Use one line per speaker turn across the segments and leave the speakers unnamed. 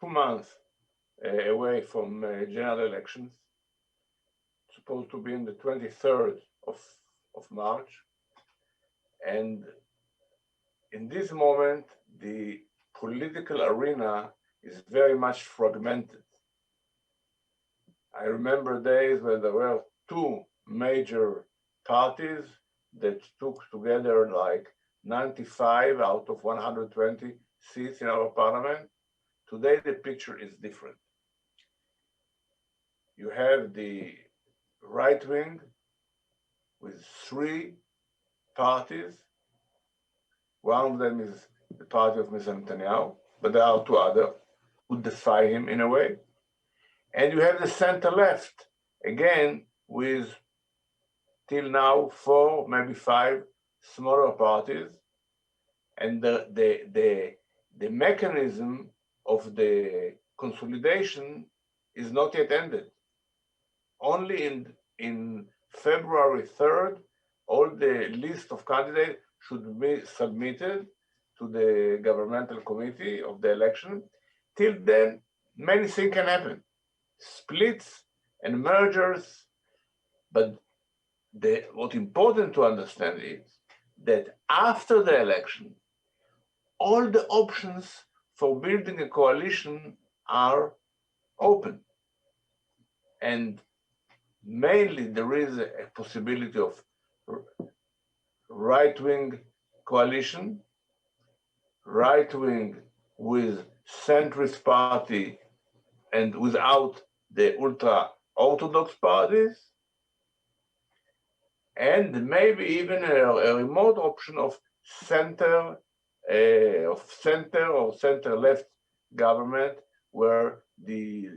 2 months away from general elections, supposed to be in the 23rd of March. And in this moment, the political arena is very much fragmented. I remember days when there were two major parties that took together like 95 out of 120 seats in our parliament. Today, the picture is different. You have the right wing with 3 parties. One of them is the party of Mr. Netanyahu, but there are 2 others who defy him in a way. And you have the center left, again, with till now 4, maybe 5 smaller parties. And the mechanism of the consolidation is not yet ended. Only in February 3rd, all the list of candidates should be submitted to the governmental committee of the election. Till then, many things can happen. Splits and mergers. But what's important to understand is that after the election, all the options for building a coalition are open. And mainly there is a possibility of right-wing coalition, right-wing with centrist party and without the ultra-Orthodox parties, and maybe even a remote option of center or center-left government, where the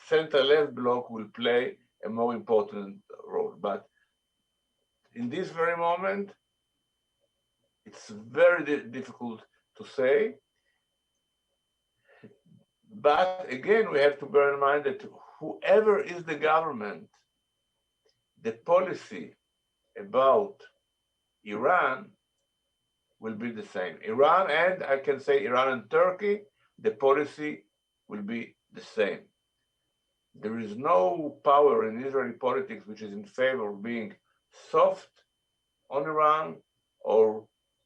center-left bloc will play a more important role. But in this very moment, it's very difficult to say. But again, we have to bear in mind that whoever is the government, the policy about Iran will be the same. Iran, and I can say Iran and Turkey, the policy will be the same. There is no power in Israeli politics which is in favor of being soft on Iran or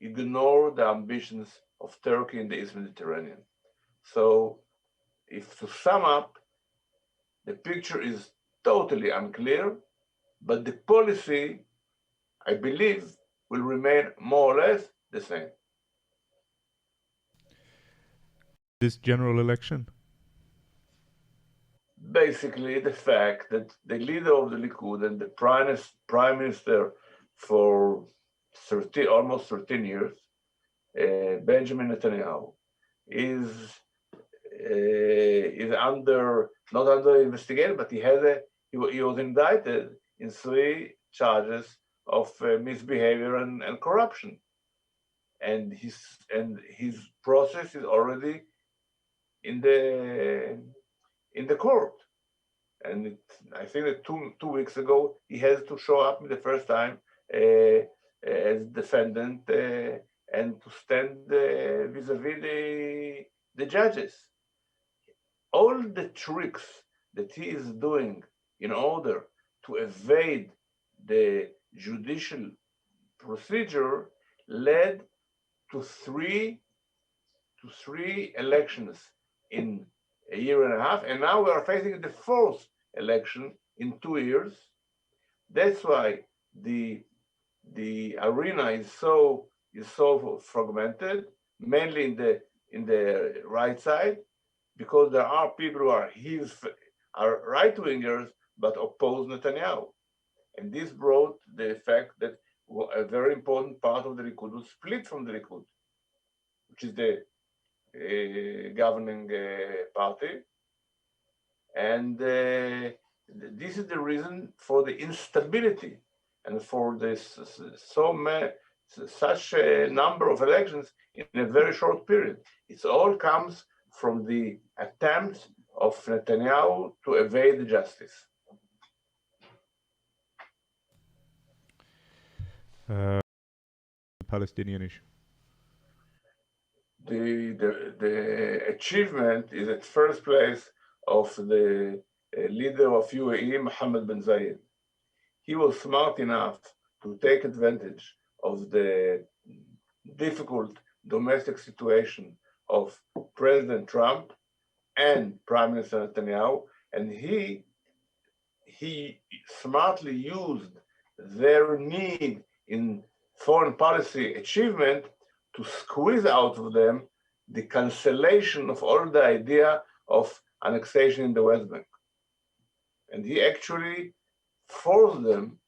ignore the ambitions of Turkey in the East Mediterranean. So, if to sum up, the picture is totally unclear, but the policy, I believe, will remain more or less the same.
This general election?
Basically, the fact that the leader of the Likud and the prime minister for almost 13 years, Benjamin Netanyahu, is not under investigation, but he was indicted in 3 charges of misbehavior and corruption, and his process is already in the court. And I think that two weeks ago he has to show up the first time as defendant and to stand vis-a-vis the judges. All the tricks that he is doing in order to evade the judicial procedure led to three elections in a year and a half, and now we are facing the 4th election in 2 years. That's why the arena is so fragmented, mainly in the right side, because there are people who are right-wingers but oppose Netanyahu. And this brought the effect that a very important part of the Likud was split from the Likud, which is the governing party. And this is the reason for the instability and for this such a number of elections in a very short period. It all comes from the attempt of Netanyahu to evade the justice.
The Palestinian issue.
the achievement is at first place of the leader of UAE, Mohammed bin Zayed. He was smart enough to take advantage of the difficult domestic situation of President Trump and Prime Minister Netanyahu, and he smartly used their need in foreign policy achievement to squeeze out of them the cancellation of all the idea of annexation in the West Bank. And he actually forced them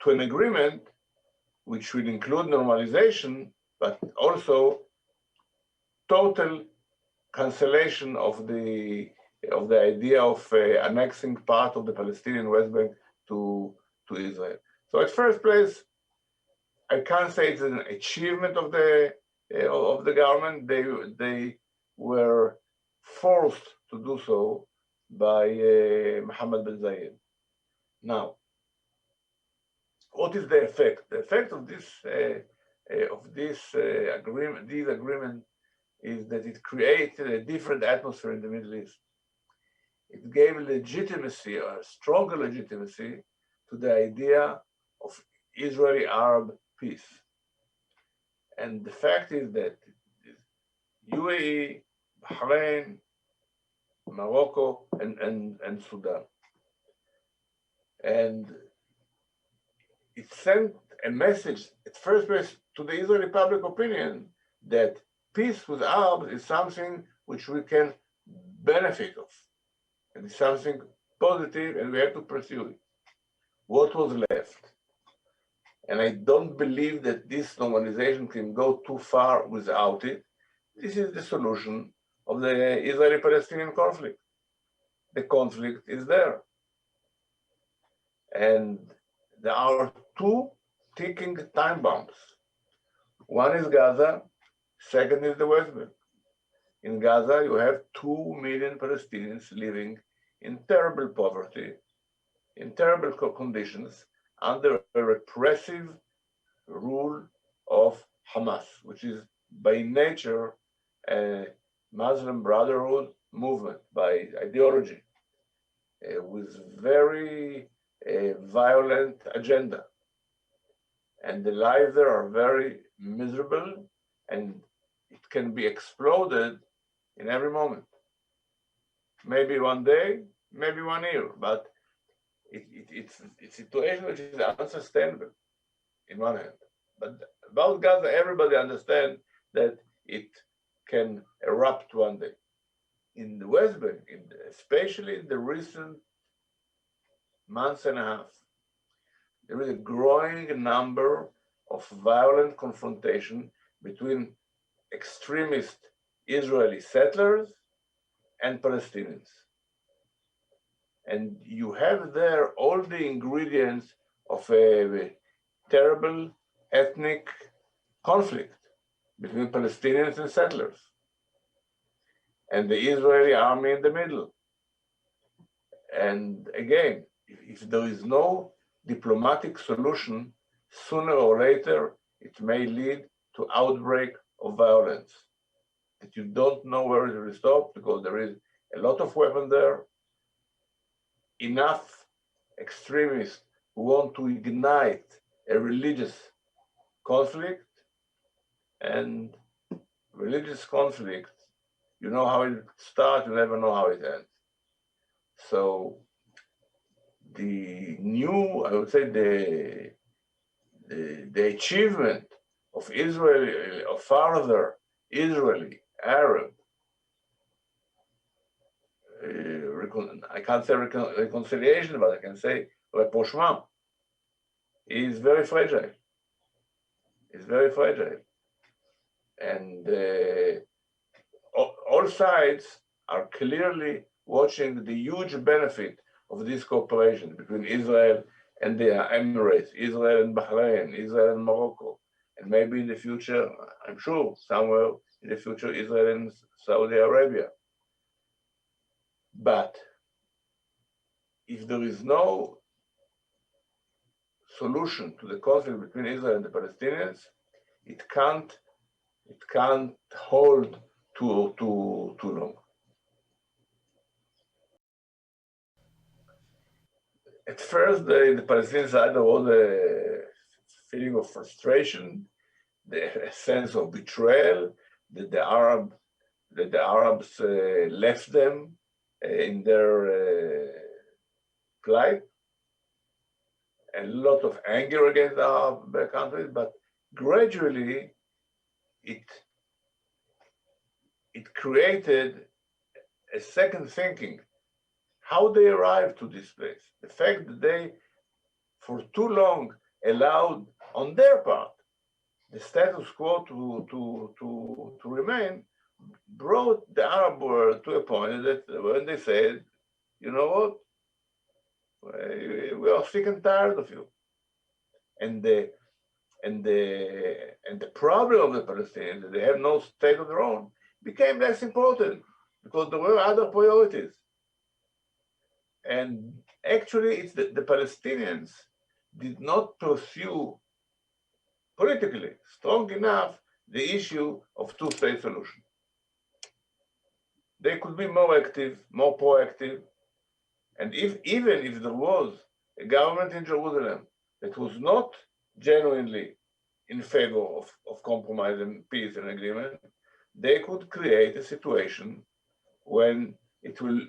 to an agreement which will include normalization, but also total cancellation of the idea of annexing part of the Palestinian West Bank to Israel. So at first place, I can't say it's an achievement of the government. They were forced to do so by Mohammed bin Zayed. Now, what is the effect? The effect of this agreement is that it created a different atmosphere in the Middle East. It gave legitimacy, a stronger legitimacy, to the idea of Israeli-Arab peace. And the fact is that UAE, Bahrain, Morocco, and Sudan. And it sent a message at first place to the Israeli public opinion that peace with Arabs is something which we can benefit of. And it's something positive, and we have to pursue it. What was left? And I don't believe that this normalization can go too far without it. This is the solution of the Israeli-Palestinian conflict. The conflict is there. And there are two ticking time bombs. One is Gaza, second is the West Bank. In Gaza, you have 2 million Palestinians living in terrible poverty, in terrible conditions, under a repressive rule of Hamas, which is by nature a Muslim Brotherhood movement by ideology, with very violent agenda. And the lives there are very miserable, and it can be exploded in every moment. Maybe one day, maybe 1 year, but it's a situation which is unsustainable in one hand. But about Gaza, everybody understands that it can erupt one day. In the West Bank, especially in the recent months and a half, there is a growing number of violent confrontation between extremist Israeli settlers and Palestinians. And you have there all the ingredients of a terrible ethnic conflict between Palestinians and settlers, and the Israeli army in the middle. And again, if there is no diplomatic solution, sooner or later, it may lead to outbreak of violence that you don't know where it will stop, because there is a lot of weapons there, enough extremists who want to ignite a religious conflict, and religious conflict, you know how it starts, you never know how it ends. So the new, I would say, the achievement of Israel, of further Israeli, Arab, I can't say reconciliation, but I can say rapprochement, is very fragile. It's very fragile. And all sides are clearly watching the huge benefit of this cooperation between Israel and the Emirates, Israel and Bahrain, Israel and Morocco, and maybe in the future, I'm sure, somewhere in the future, Israel and Saudi Arabia. But if there is no solution to the conflict between Israel and the Palestinians, it can't it can't hold too long. At first, the Palestinian side there was a feeling of frustration, the sense of betrayal that the Arabs left them in their plight, a lot of anger against the Arab countries, but gradually it created a second thinking, how they arrived to this place. The fact that they, for too long, allowed on their part the status quo to remain, brought the Arab world to a point that when they said, you know what, we are sick and tired of you. And the problem of the Palestinians, that they have no state of their own, became less important because there were other priorities. And actually, it's the Palestinians did not pursue politically strong enough the issue of two-state solution. They could be more active, more proactive, and even if there was a government in Jerusalem that was not genuinely in favor of compromise and peace and agreement, they could create a situation when it will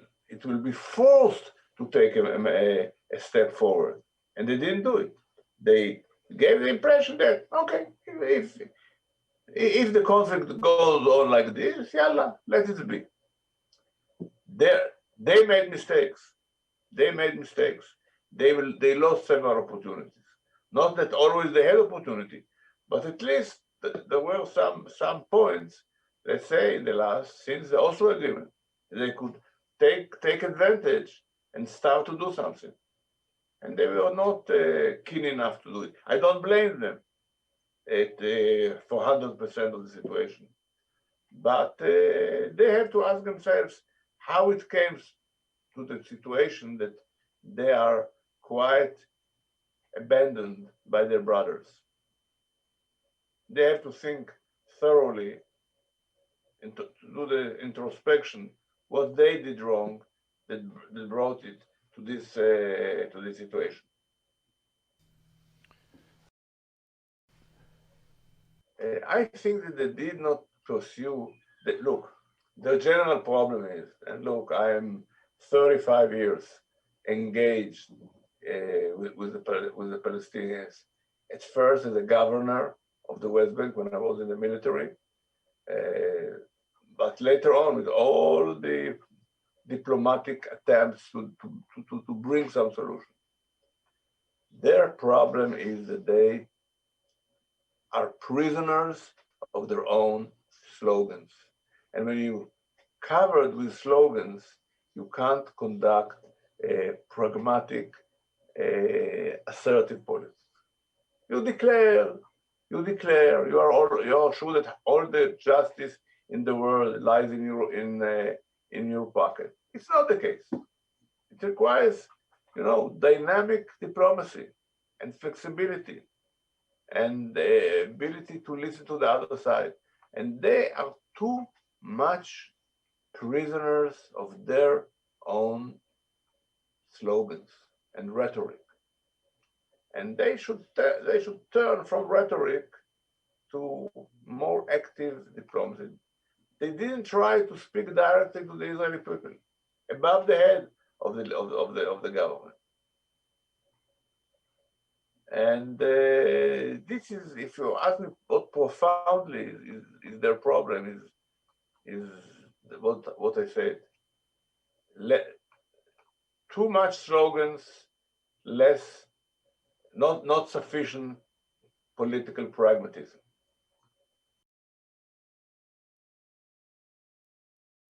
be forced to take a step forward. And they didn't do it. They gave the impression that, okay, if the conflict goes on like this, yalla, let it be. They made mistakes. They lost several opportunities. Not that always they had opportunity, but at least there were some points, let's say, in the last, since the Oslo agreement, they could take advantage and start to do something. And they were not keen enough to do it. I don't blame them for 100% of the situation. But they have to ask themselves how it came to the situation that they are quite abandoned by their brothers. They have to think thoroughly and to do the introspection, what they did wrong that brought it to this situation. I think that they did not pursue that. Look, the general problem is, and look, I am 35 years engaged with the Palestinians. At first, as a governor of the West Bank when I was in the military, but later on with all the diplomatic attempts to bring some solution. Their problem is that they are prisoners of their own slogans. And when you're covered with slogans, you can't conduct a pragmatic, assertive politics. You declare, you are sure that all the justice in the world lies in your pocket. It's not the case. It requires, dynamic diplomacy and flexibility and the ability to listen to the other side. And they are too much prisoners of their own slogans and rhetoric. And they should turn from rhetoric to more active diplomacy. They didn't try to speak directly to the Israeli people, above the head of the government. And this is, if you ask me what profoundly is their problem, is what I said. Too much slogans, not sufficient political pragmatism.